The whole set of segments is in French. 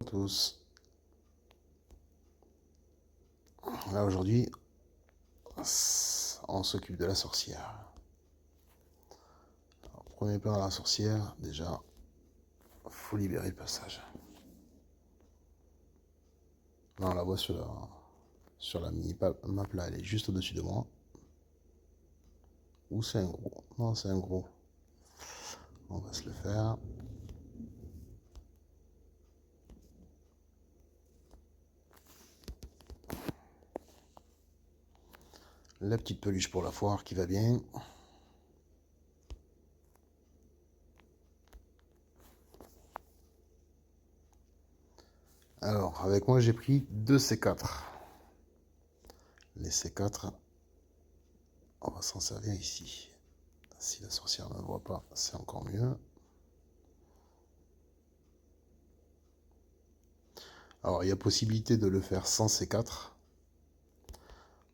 Tous. Là aujourd'hui, on s'occupe de la sorcière. Alors, premier plan à la sorcière, déjà, faut libérer le passage. Là, on la voit sur la mini map là, elle est juste au-dessus de moi. Ou c'est un gros? Non, c'est un gros. On va se le faire. La petite peluche pour la foire qui va bien. Alors, avec moi, j'ai pris 2 C4. Les C4, on va s'en servir ici. Si la sorcière ne me voit pas, c'est encore mieux. Alors, il y a possibilité de le faire sans C4.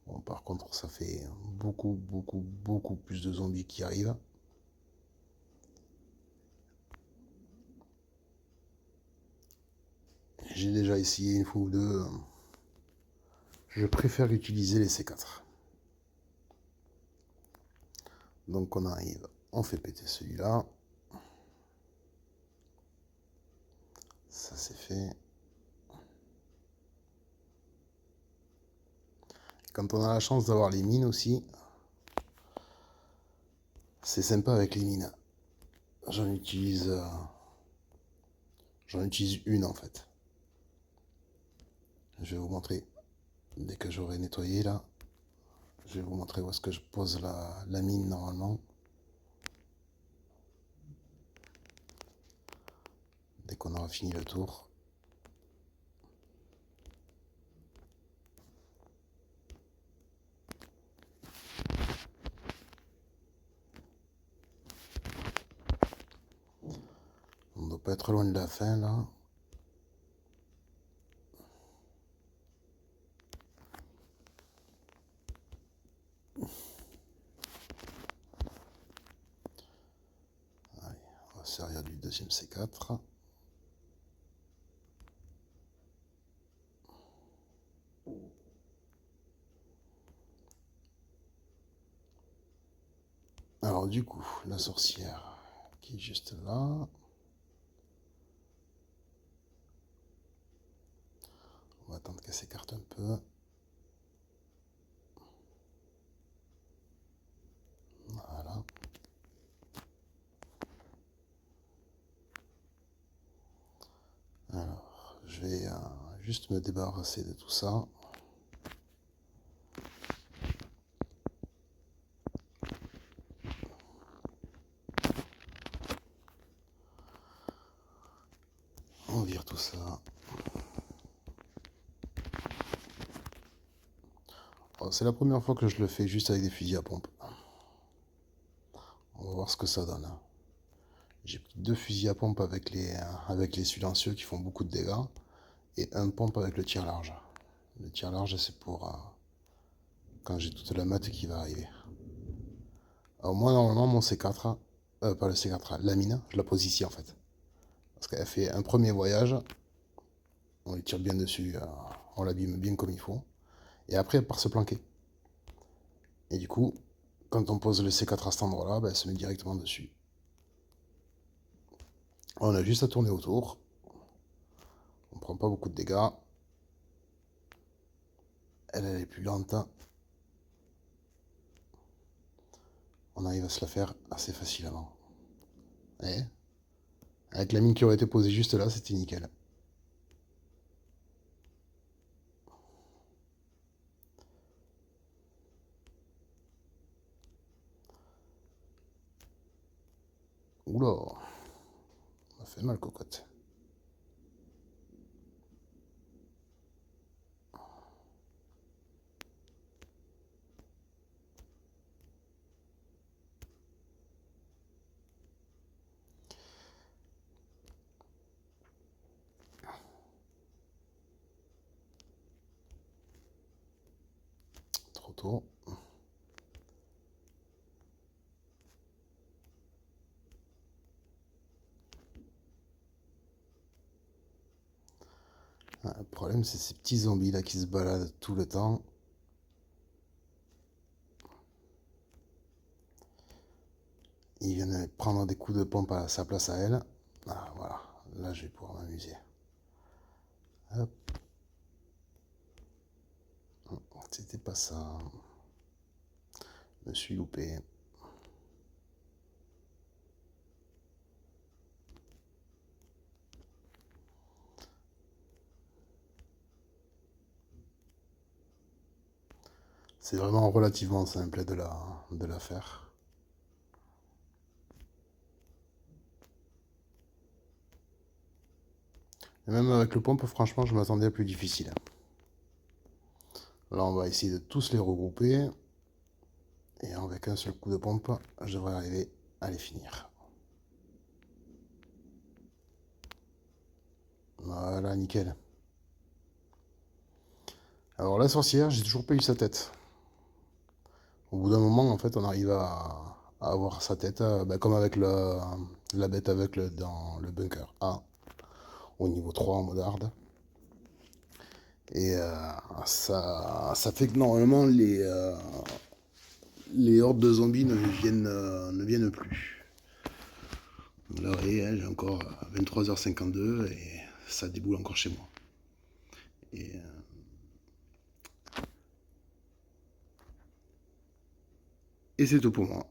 Bon, par contre, ça fait beaucoup plus de zombies qui arrivent. J'ai déjà essayé une fois ou deux. Je préfère utiliser les C4. Donc on arrive, on fait péter celui-là. Ça c'est fait. Quand on a la chance d'avoir les mines aussi, c'est sympa avec les mines. J'en utilise, euh, j'en utilise une en fait. Je vais vous montrer, dès que j'aurai nettoyé là, je vais vous montrer où est-ce que je pose la mine normalement. Dès qu'on aura fini le tour. On ne doit pas être loin de la fin là. Allez, on va se servir du deuxième C4. Alors du coup, la sorcière qui est juste là. On va attendre qu'elle s'écarte un peu. Voilà. Alors, je vais juste me débarrasser de tout ça. On vire tout ça. C'est la première fois que je le fais juste avec des fusils à pompe. On va voir ce que ça donne. J'ai pris 2 fusils à pompe avec les silencieux qui font beaucoup de dégâts. Et un pompe avec le tir large. Le tir large, c'est pour quand j'ai toute la matte qui va arriver. Alors moi, normalement, mon C4, pas le C4, la mine, je la pose ici en fait. Parce qu'elle fait un premier voyage, on lui tire bien dessus, on l'abîme bien comme il faut. Et après, elle part se planquer. Et du coup, quand on pose le C4 à cet endroit-là, ben, elle se met directement dessus. On a juste à tourner autour. On prend pas beaucoup de dégâts. Elle est plus lente. On arrive à se la faire assez facilement. Et avec la mine qui aurait été posée juste là, c'était nickel. Oula, ça fait mal, cocotte. Trop tôt. Ah, le problème, c'est ces petits zombies là qui se baladent tout le temps. Ils viennent prendre des coups de pompe à sa place à elle. Ah, voilà. Là, je vais pouvoir m'amuser. Hop. C'était pas ça. Je me suis loupé. C'est vraiment relativement simple de la faire. Et même avec le pompe, franchement, je m'attendais à plus difficile. Là, on va essayer de tous les regrouper. Et avec un seul coup de pompe, je devrais arriver à les finir. Voilà, nickel. Alors la sorcière, j'ai toujours pas eu sa tête. Au bout d'un moment, en fait, on arrive à avoir sa tête, bah, comme avec la bête aveugle dans le bunker A, au niveau 3 en mode hard. Et ça fait que normalement, les hordes de zombies ne viennent plus. Là, vous voyez, hein, j'ai encore 23h52 et ça déboule encore chez moi. Et, et c'est tout pour moi.